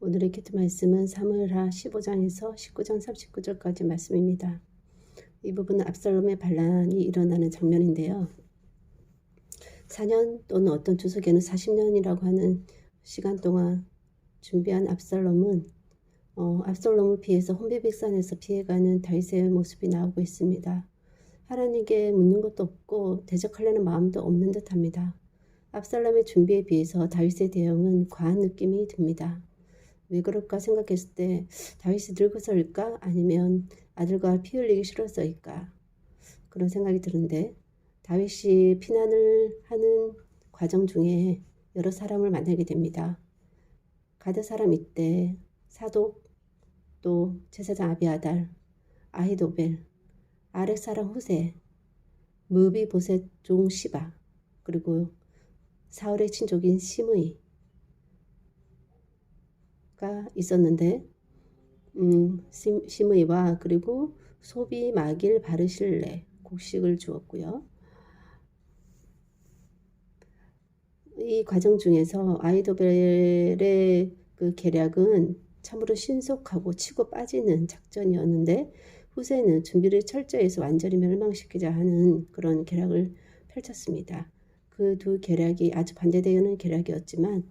오늘의 큐트 말씀은 사무엘하 15장에서 19장 39절까지 말씀입니다. 이 부분은 압살롬의 반란이 일어나는 장면인데요. 4년 또는 어떤 주석에는 40년이라고 하는 시간 동안 준비한 압살롬은 압살롬을 피해서 혼비백산에서 피해가는 다윗의 모습이 나오고 있습니다. 하나님께 묻는 것도 없고 대적하려는 마음도 없는 듯합니다. 압살롬의 준비에 비해서 다윗의 대응은 과한 느낌이 듭니다. 왜 그럴까 생각했을 때 다윗이 늙어서일까 아니면 아들과 피 흘리기 싫어서일까 그런 생각이 드는데, 다윗이 피난을 하는 과정 중에 여러 사람을 만나게 됩니다. 가드 사람 이때, 사독, 또 제사장 아비아달, 아히도벨, 아렉 사람 후세, 무비보셋 종 시바, 그리고 사울의 친족인 시므이가 있었는데, 시므이와 그리고 소비 마길 바르실레 곡식을 주었고요. 이 과정 중에서 아히도벨의 그 계략은 참으로 신속하고 치고 빠지는 작전이었는데, 후세는 준비를 철저히 해서 완전히 멸망시키자 하는 그런 계략을 펼쳤습니다. 그 두 계략이 아주 반대되는 계략이었지만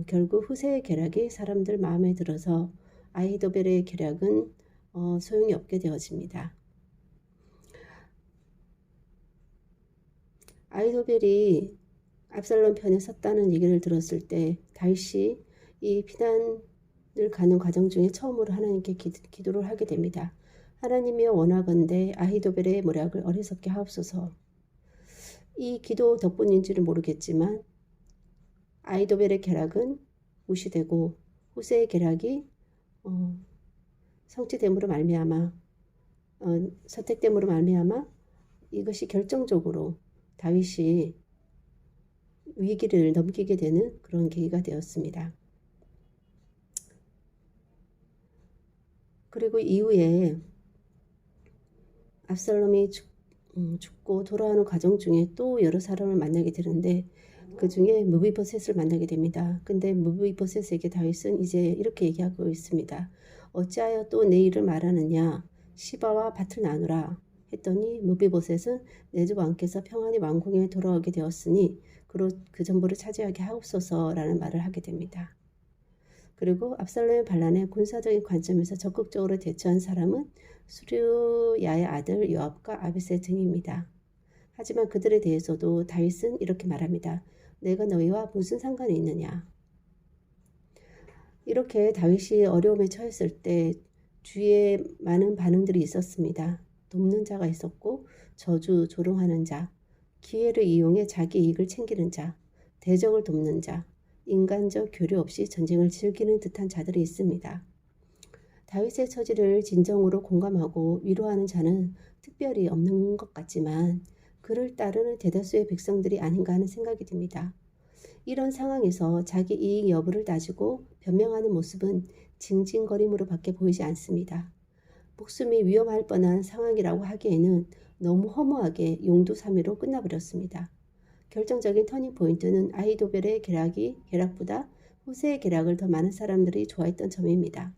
결국 후세의 계략이 사람들 마음에 들어서 아히도벨의 계략은 소용이 없게 되어집니다. 아히도벨이 압살롬 편에 섰다는 얘기를 들었을 때 다윗이 이 피난을 가는 과정 중에 처음으로 하나님께 기도를 하게 됩니다. 하나님이여 원하건대 아히도벨의 모략을 어리석게 하옵소서. 이 기도 덕분인지는 모르겠지만 아히도벨의 계략은 무시되고 후세의 계략이 성취됨으로 말미암아 선택됨으로 말미암아 이것이 결정적으로 다윗이 위기를 넘기게 되는 그런 계기가 되었습니다. 그리고 이후에 압살롬이 죽고 돌아오는 과정 중에 또 여러 사람을 만나게 되는데, 그 중에 무비보셋을 만나게 됩니다. 근데 무비보셋에게 다윗은 이제 이렇게 얘기하고 있습니다. 어찌하여 또 내 일을 말하느냐? 시바와 밭을 나누라 했더니 무비보셋은 내 주 왕께서 평안히 왕궁에 돌아오게 되었으니 그 전부를 차지하게 하옵소서라는 말을 하게 됩니다. 그리고 압살롬의 반란에 군사적인 관점에서 적극적으로 대처한 사람은 수르야의 아들 요압과 아비새 등입니다. 하지만 그들에 대해서도 다윗은 이렇게 말합니다. 내가 너희와 무슨 상관이 있느냐? 이렇게 다윗이 어려움에 처했을 때 주위에 많은 반응들이 있었습니다. 돕는 자가 있었고, 저주, 조롱하는 자, 기회를 이용해 자기 이익을 챙기는 자, 대적을 돕는 자, 인간적 교류 없이 전쟁을 즐기는 듯한 자들이 있습니다. 다윗의 처지를 진정으로 공감하고 위로하는 자는 특별히 없는 것 같지만 그를 따르는 대다수의 백성들이 아닌가 하는 생각이 듭니다. 이런 상황에서 자기 이익 여부를 따지고 변명하는 모습은 징징거림으로 밖에 보이지 않습니다. 목숨이 위험할 뻔한 상황이라고 하기에는 너무 허무하게 용두사미로 끝나버렸습니다. 결정적인 터닝 포인트는 아히도벨의 계략보다 후세의 계략을 더 많은 사람들이 좋아했던 점입니다.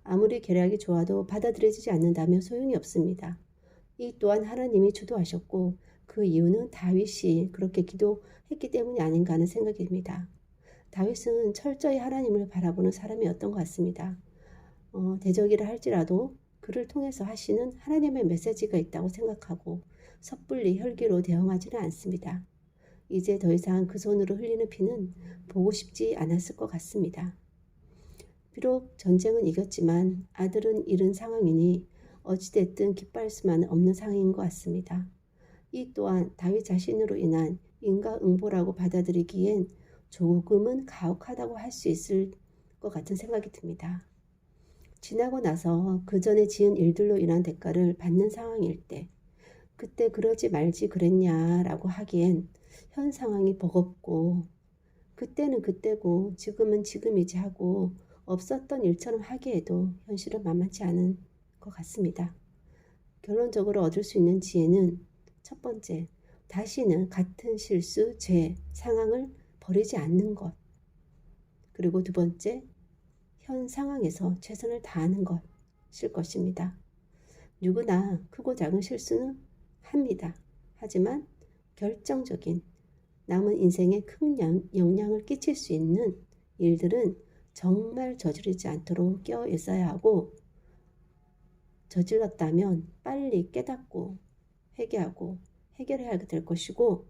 아무리 계략이 좋아도 받아들여지지 않는다면 소용이 없습니다. 이 또한 하나님이 주도하셨고 그 이유는 다윗이 그렇게 기도했기 때문이 아닌가 하는 생각이 듭니다. 다윗은 철저히 하나님을 바라보는 사람이었던 것 같습니다. 대적이라 할지라도 그를 통해서 하시는 하나님의 메시지가 있다고 생각하고 섣불리 혈기로 대응하지는 않습니다. 이제 더 이상 그 손으로 흘리는 피는 보고 싶지 않았을 것 같습니다. 비록 전쟁은 이겼지만 아들은 잃은 상황이니 어찌됐든 기뻐할 수만은 없는 상황인 것 같습니다. 이 또한 다윗 자신으로 인한 인과응보라고 받아들이기엔 조금은 가혹하다고 할 수 있을 것 같은 생각이 듭니다. 지나고 나서 그 전에 지은 일들로 인한 대가를 받는 상황일 때 그때 그러지 말지 그랬냐라고 하기엔 현 상황이 버겁고 그때는 그때고 지금은 지금이지 하고 없었던 일처럼 하기에도 현실은 만만치 않은 것 같습니다. 결론적으로 얻을 수 있는 지혜는 첫 번째, 다시는 같은 실수, 죄, 상황을 버리지 않는 것. 그리고 두 번째, 현 상황에서 최선을 다하는 것일 것입니다. 누구나 크고 작은 실수는 합니다. 하지만 결정적인 남은 인생에 큰 영향을 끼칠 수 있는 일들은 정말 저지르지 않도록 깨어 있어야 하고, 저질렀다면 빨리 깨닫고 회개하고 해결해야 될 것이고,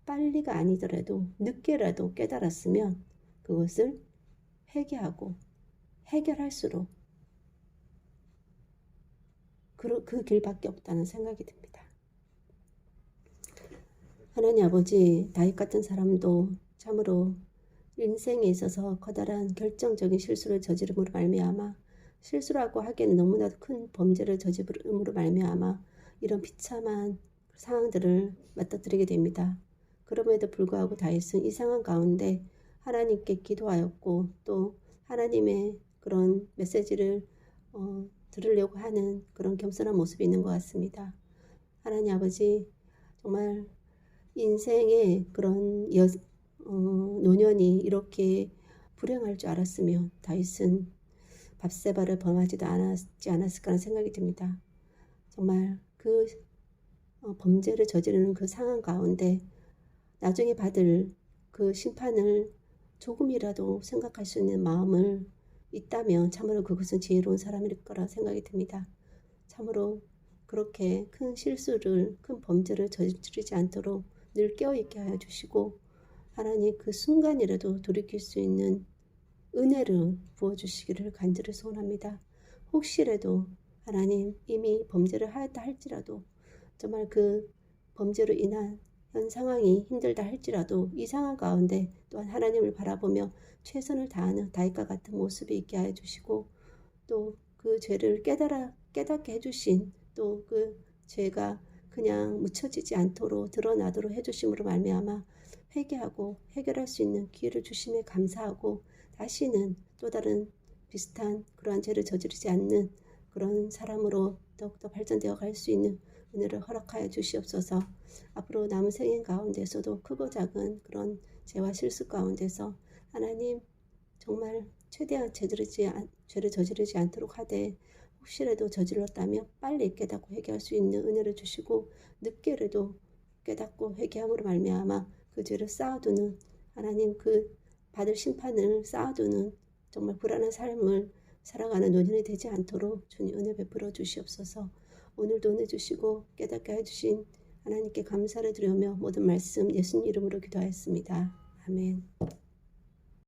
빨리가 아니더라도 늦게라도 깨달았으면 그것을 회개하고 해결할수록 그 길밖에 없다는 생각이 듭니다. 하나님 아버지, 다윗 같은 사람도 참으로 인생에 있어서 커다란 결정적인 실수를 저지름으로 말미암아, 실수라고 하기에는 너무나도 큰 범죄를 저지름으로 말미암아 이런 비참한 상황들을 맞닥뜨리게 됩니다. 그럼에도 불구하고 다윗은 이 상황 가운데 하나님께 기도하였고, 또 하나님의 그런 메시지를 들으려고 하는 그런 겸손한 모습이 있는 것 같습니다. 하나님 아버지, 정말 인생의 그런 노년이 이렇게 불행할 줄 알았으면 다윗은 밧세바를 범하지도 않았을까라는 생각이 듭니다. 정말 그 범죄를 저지르는 그 상황 가운데 나중에 받을 그 심판을 조금이라도 생각할 수 있는 마음을 있다면 참으로 그것은 지혜로운 사람일 거라 생각이 듭니다. 참으로 그렇게 큰 실수를, 큰 범죄를 저지르지 않도록 늘 깨어있게 하여 주시고, 하나님 그 순간이라도 돌이킬 수 있는 은혜를 부어주시기를 간절히 소원합니다. 혹시라도 하나님 이미 범죄를 하였다 할지라도, 정말 그 범죄로 인한 현 상황이 힘들다 할지라도 이 상황 가운데 또한 하나님을 바라보며 최선을 다하는 다윗과 같은 모습이 있게 하여 주시고, 또 그 죄를 깨닫게 해주신, 또 그 죄가 그냥 묻혀지지 않도록 드러나도록 해주심으로 말미암아 회개하고 해결할 수 있는 기회를 주심에 감사하고, 다시는 또 다른 비슷한 그러한 죄를 저지르지 않는 그런 사람으로 더욱더 발전되어 갈 수 있는 은혜를 허락하여 주시옵소서. 앞으로 남은 생애 가운데서도 크고 작은 그런 죄와 실수 가운데서 하나님 정말 최대한 죄를 저지르지 않도록 하되, 혹시라도 저질렀다면 빨리 깨닫고 회개할 수 있는 은혜를 주시고, 늦게라도 깨닫고 회개함으로 말미암아 그 죄를 쌓아두는, 하나님 그 받을 심판을 쌓아두는 정말 불안한 삶을 살아가는 노년이 되지 않도록 주님 은혜 베풀어 주시옵소서. 오늘도 은혜 주시고 깨닫게 해주신 하나님께 감사를 드리며 모든 말씀 예수님 이름으로 기도하였습니다. 아멘.